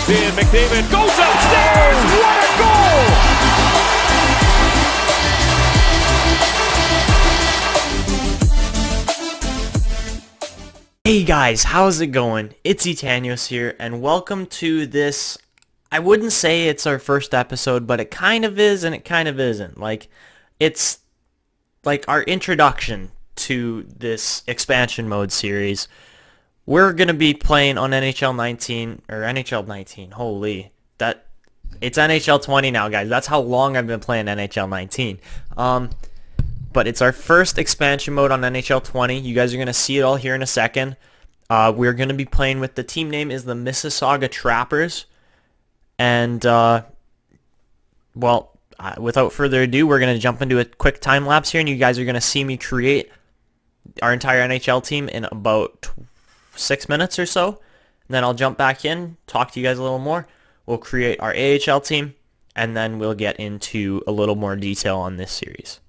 It's in. McDavid goes upstairs. What a goal! Hey guys, how's it going? It's Etanyos here, and welcome to this. I wouldn't say it's our first episode, but it kind of is and it kind of isn't. It's like our introduction to this expansion mode series. We're going to be playing on NHL 19, or NHL 19, holy, it's NHL 20 now, guys. That's how long I've been playing NHL 19. But it's our first expansion mode on NHL 20. You guys are going to see it all here in a second. We're going to be playing with, the team name is the Mississauga Trappers. And, without further ado, we're going to jump into a quick time lapse here, and you guys are going to see me create our entire NHL team in about 6 minutes or so. And then I'll jump back in, talk to you guys a little more. We'll create our AHL team, and then we'll get into a little more detail on this series.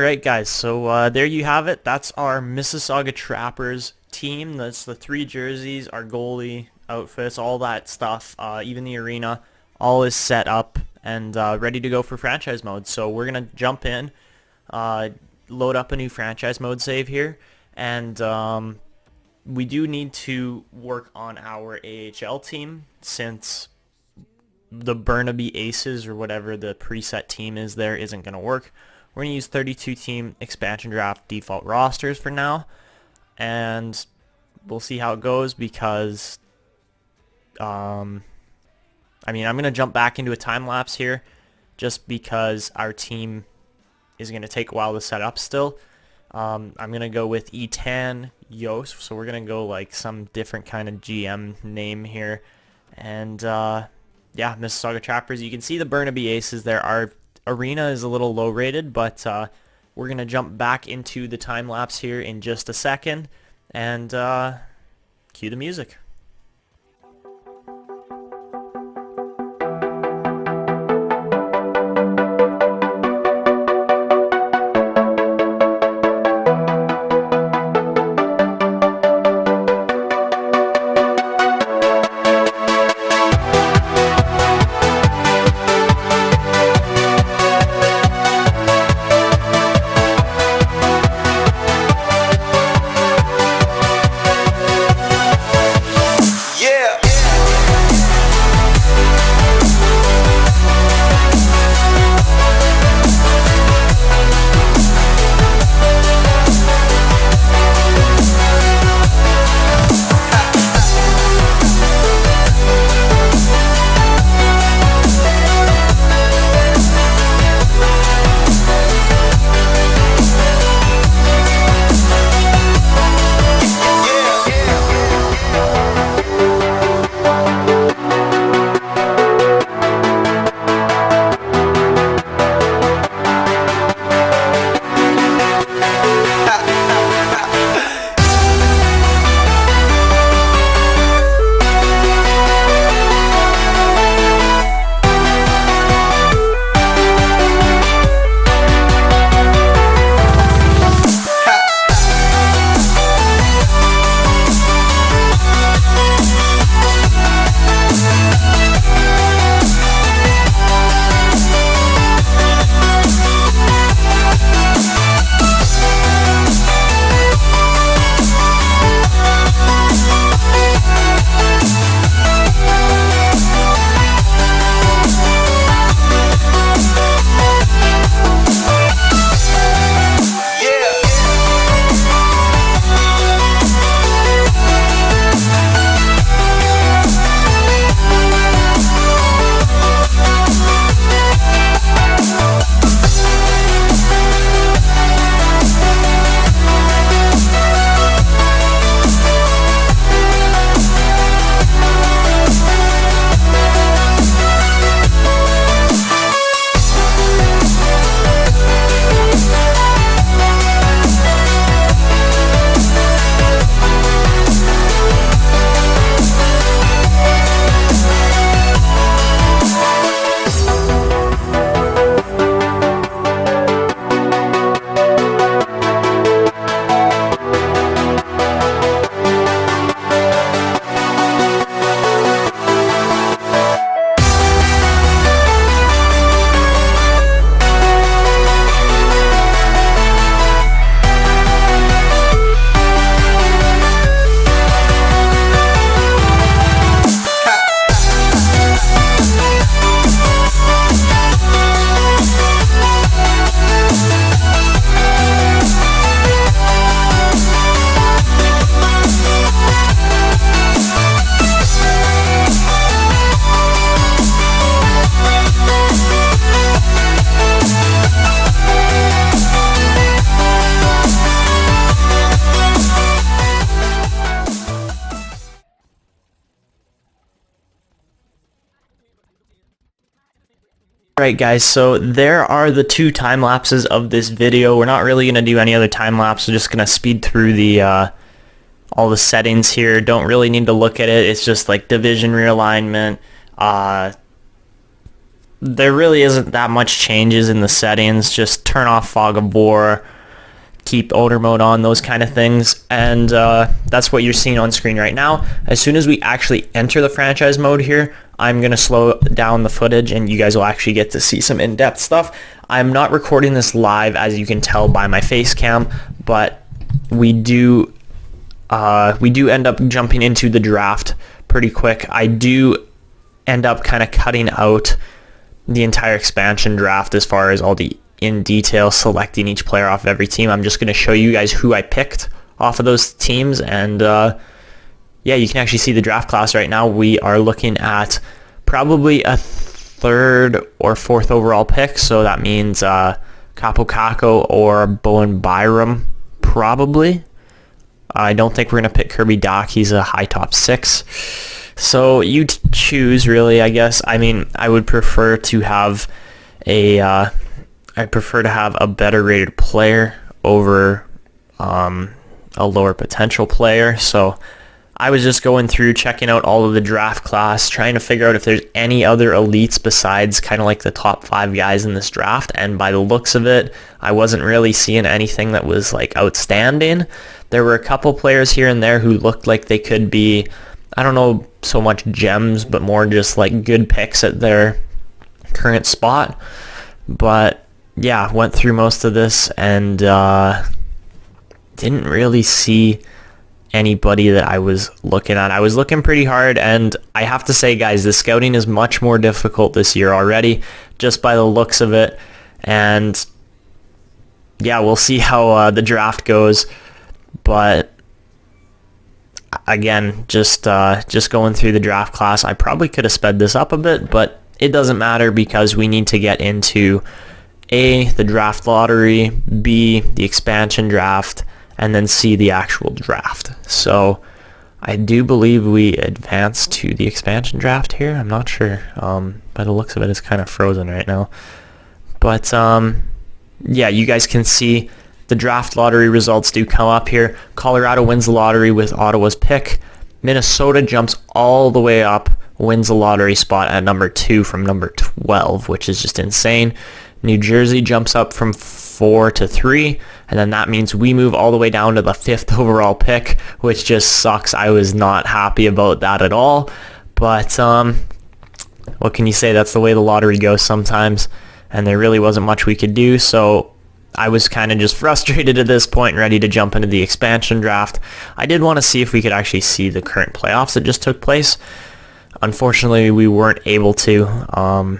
Alright guys, so there you have it. That's our Mississauga Trappers team. That's the 3 jerseys, our goalie, outfits, all that stuff, even the arena, all is set up and ready to go for franchise mode. So we're going to jump in, load up a new franchise mode save here, and we do need to work on our AHL team since the Burnaby Aces or whatever the preset team is there isn't going to work. We're going to use 32 team expansion draft default rosters for now, and we'll see how it goes because I'm going to jump back into a time lapse here just because our team is going to take a while to set up still. I'm going to go with Etanyos, so we're going to go like some different kind of GM name here. And yeah, Mississauga Trappers, you can see the Burnaby Aces there. Our arena is a little low rated, but we're going to jump back into the time lapse here in just a second and cue the music. Alright guys, so there are the 2 time lapses of this video. We're not really going to do any other time lapse. We're just going to speed through the all the settings here. Don't really need to look at it. It's just like division realignment, there really isn't that much changes in the settings. Just turn off fog of war, keep owner mode on, those kind of things, and that's what you're seeing on screen right now. As soon as we actually enter the franchise mode here, I'm going to slow down the footage and you guys will actually get to see some in-depth stuff. I'm not recording this live, as you can tell by my face cam, but we do end up jumping into the draft pretty quick. I do end up kind of cutting out the entire expansion draft as far as all the in detail selecting each player off of every team. I'm just going to show you guys who I picked off of those teams, and yeah, you can actually see the draft class right now. We are looking at probably a 3rd or 4th overall pick, so that means Capo Kako or Bowen Byram probably. I don't think we're going to pick Kirby Doc. He's a high top 6. So you choose, really, I guess. I mean, I would prefer to have a better rated player over a lower potential player. So I was just going through, checking out all of the draft class, trying to figure out if there's any other elites besides kind of like the top 5 guys in this draft. And by the looks of it, I wasn't really seeing anything that was like outstanding. There were a couple players here and there who looked like they could be, I don't know so much gems, but more just like good picks at their current spot. But yeah, went through most of this and didn't really see anybody that I was looking at. I was looking pretty hard, and I have to say, guys, the scouting is much more difficult this year already, just by the looks of it. And yeah, we'll see how the draft goes. But again, just going through the draft class, I probably could have sped this up a bit, but it doesn't matter because we need to get into A, the draft lottery, B, the expansion draft, and then C, the actual draft. So I do believe we advanced to the expansion draft here. I'm not sure. By the looks of it, it's kind of frozen right now. But yeah, you guys can see the draft lottery results do come up here. Colorado wins the lottery with Ottawa's pick. Minnesota jumps all the way up, wins the lottery spot at number 2 from number 12, which is just insane. New Jersey jumps up from 4 to 3, and then that means we move all the way down to the 5th overall pick, which just sucks. I was not happy about that at all, but what can you say? That's the way the lottery goes sometimes, and there really wasn't much we could do, so I was kind of just frustrated at this point, ready to jump into the expansion draft. I did want to see if we could actually see the current playoffs that just took place. Unfortunately, we weren't able to.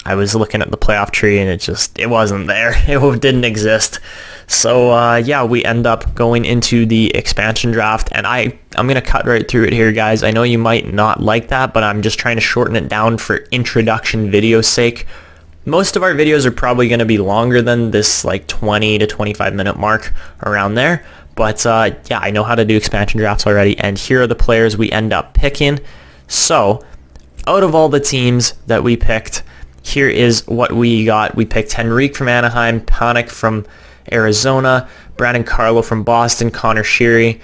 I was looking at the playoff tree and it wasn't there. It didn't exist. So yeah, we end up going into the expansion draft, and I'm going to cut right through it here, guys. I know you might not like that, but I'm just trying to shorten it down for introduction video sake. Most of our videos are probably going to be longer than this like 20 to 25 minute mark, around there. But yeah, I know how to do expansion drafts already, and here are the players we end up picking. So out of all the teams that we picked, here is what we got. We picked Henrique from Anaheim, Panik from Arizona, Brandon Carlo from Boston, Connor Sheary,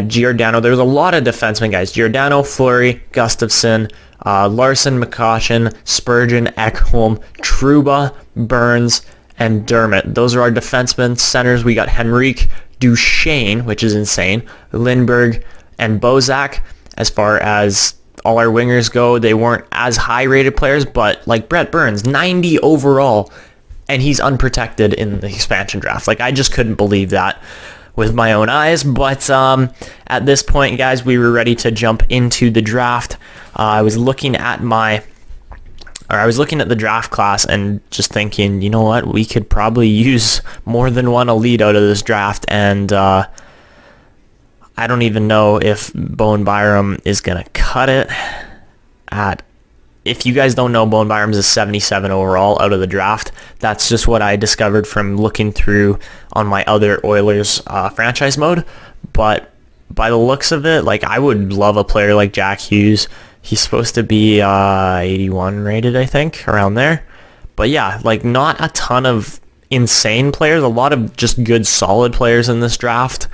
Giordano. There's a lot of defensemen, guys. Giordano, Fleury, Gustafsson, Larson, McCoshen, Spurgeon, Ekholm, Trouba, Burns, and Dermott. Those are our defensemen. Centers, we got Henrique, Duchesne, which is insane, Lindbergh, and Bozak. As far as all our wingers go, they weren't as high-rated players, but like Brett Burns, 90 overall, and he's unprotected in the expansion draft. Like, I just couldn't believe that with my own eyes. But at this point, guys, we were ready to jump into the draft. I was looking at the draft class and just thinking, you know what, we could probably use more than one elite out of this draft, and I don't even know if Bowen Byram is going to cut it at... If you guys don't know, Bowen Byram's a 77 overall out of the draft. That's just what I discovered from looking through on my other Oilers franchise mode. But by the looks of it, like, I would love a player like Jack Hughes. He's supposed to be 81 rated, I think, around there. But yeah, like, not a ton of insane players. A lot of just good, solid players in this draft,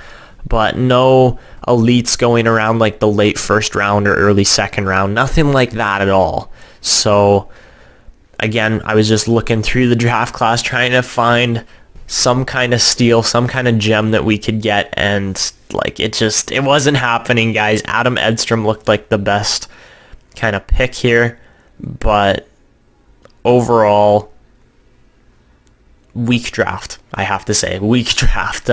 but no elites going around like the late first round or early second round. Nothing like that at all. So Again, I was just looking through the draft class trying to find some kind of steal, some kind of gem that we could get, and like it wasn't happening, guys. Adam Edstrom looked like the best kind of pick here, but overall, weak draft, I have to say. Weak draft.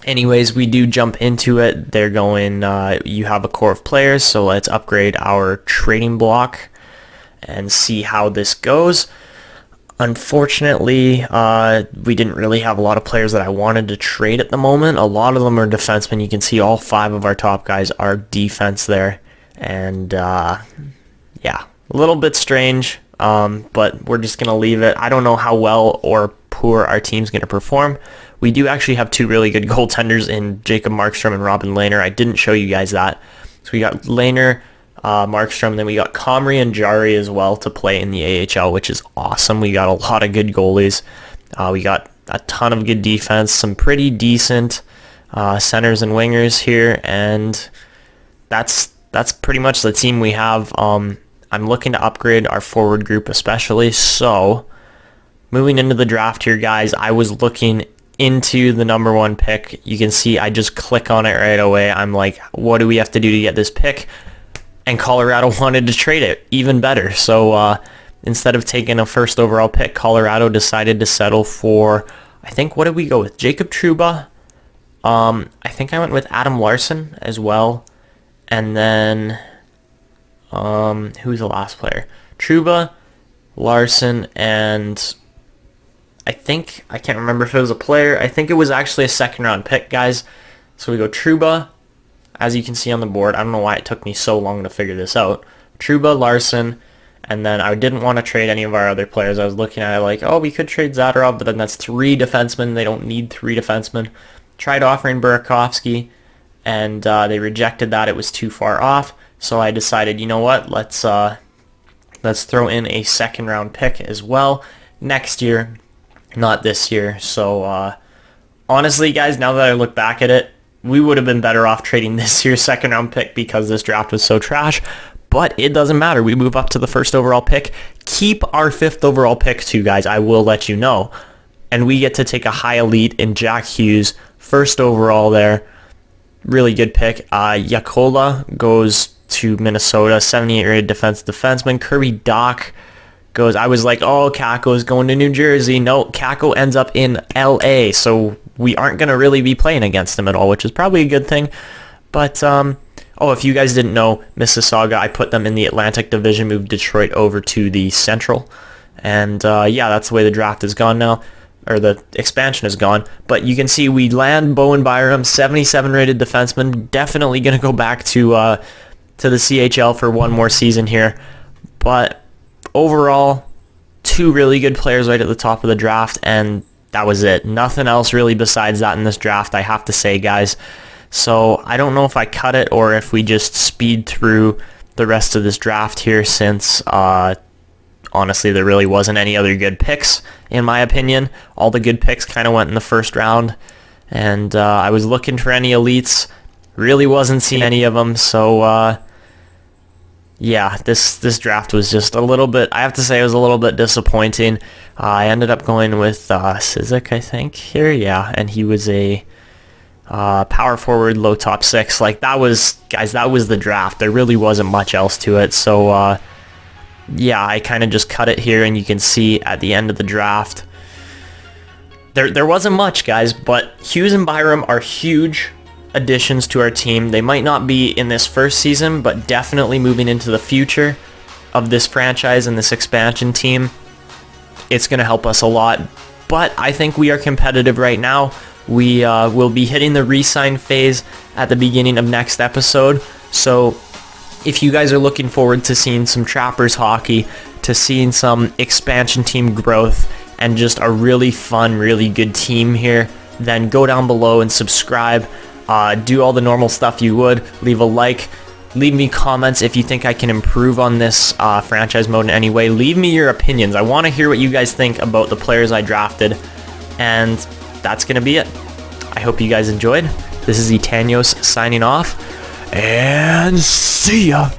Anyways, we do jump into it. They're going, you have a core of players, so let's upgrade our trading block and see how this goes. Unfortunately, we didn't really have a lot of players that I wanted to trade at the moment. A lot of them are defensemen. You can see all 5 of our top guys are defense there. And, yeah, a little bit strange, but we're just going to leave it. I don't know how well or poor our team's going to perform. We do actually have 2 really good goaltenders in Jacob Markstrom and Robin Lehner. I didn't show you guys that. So we got Lehner, Markstrom, then we got Comrie and Jari as well to play in the AHL, which is awesome. We got a lot of good goalies. We got a ton of good defense, some pretty decent centers and wingers here, and that's pretty much the team we have. I'm looking to upgrade our forward group especially, so moving into the draft here, guys, I was looking into the number 1 pick. You can see I just click on it right away. I'm like, what do we have to do to get this pick? And Colorado wanted to trade it, even better. So instead of taking a first overall pick, Colorado decided to settle for, I think, what did we go with? Jacob Trouba. I think I went with Adam Larson as well. And then, who's the last player? Trouba, Larson, and I can't remember if it was a player. I think it was actually a second round pick, guys. So we go Trouba, as you can see on the board. I don't know why it took me so long to figure this out. Trouba, Larson, and then I didn't want to trade any of our other players. I was looking at it like, oh, we could trade Zadorov, but then that's 3 defensemen. They don't need 3 defensemen. Tried offering Burakovsky, and they rejected that. It was too far off. So I decided, you know what, let's throw in a second round pick as well next year, not this year. So honestly, guys, now that I look back at it, we would have been better off trading this year's second round pick because this draft was so trash. But it doesn't matter. We move up to the first overall pick. Keep our 5th overall pick too, guys. I will let you know. And we get to take a high elite in Jack Hughes, first overall there. Really good pick. Yakola goes to Minnesota, 78 rated defenseman. Kirby Doc goes, I was like, oh, Kakko is going to New Jersey. No, Kakko ends up in LA, so we aren't going to really be playing against him at all, which is probably a good thing. But, if you guys didn't know, Mississauga, I put them in the Atlantic Division, moved Detroit over to the Central. And, yeah, that's the way the draft has gone now, or the expansion has gone. But you can see we land Bowen Byram, 77 rated defenseman, definitely going to go back to the CHL for one more season here. But overall, 2 really good players right at the top of the draft, and that was it. Nothing else really besides that in this draft, I have to say, guys. So I don't know if I cut it or if we just speed through the rest of this draft here, since honestly there really wasn't any other good picks in my opinion. All the good picks kind of went in the first round, and I was looking for any elites, really wasn't seeing any of them. So yeah, this draft was just a little bit, I have to say, it was a little bit disappointing. I ended up going with Sizik, I think, here. Yeah, and he was a power forward, low top 6. Like, that was, guys, that was the draft. There really wasn't much else to it. So, yeah, I kind of just cut it here, and you can see at the end of the draft, there wasn't much, guys, but Hughes and Byram are huge additions to our team. They might not be in this first season, but definitely moving into the future of this franchise and this expansion team, it's going to help us a lot. But I think we are competitive right now. We will be hitting the re-sign phase at the beginning of next episode. So if you guys are looking forward to seeing some Trappers hockey, to seeing some expansion team growth, and just a really fun, really good team here, then go down below and subscribe. Do all the normal stuff you would. Leave a like. Leave me comments if you think I can improve on this franchise mode in any way. Leave me your opinions. I want to hear what you guys think about the players I drafted. And that's going to be it. I hope you guys enjoyed. This is Etanyos signing off. And see ya.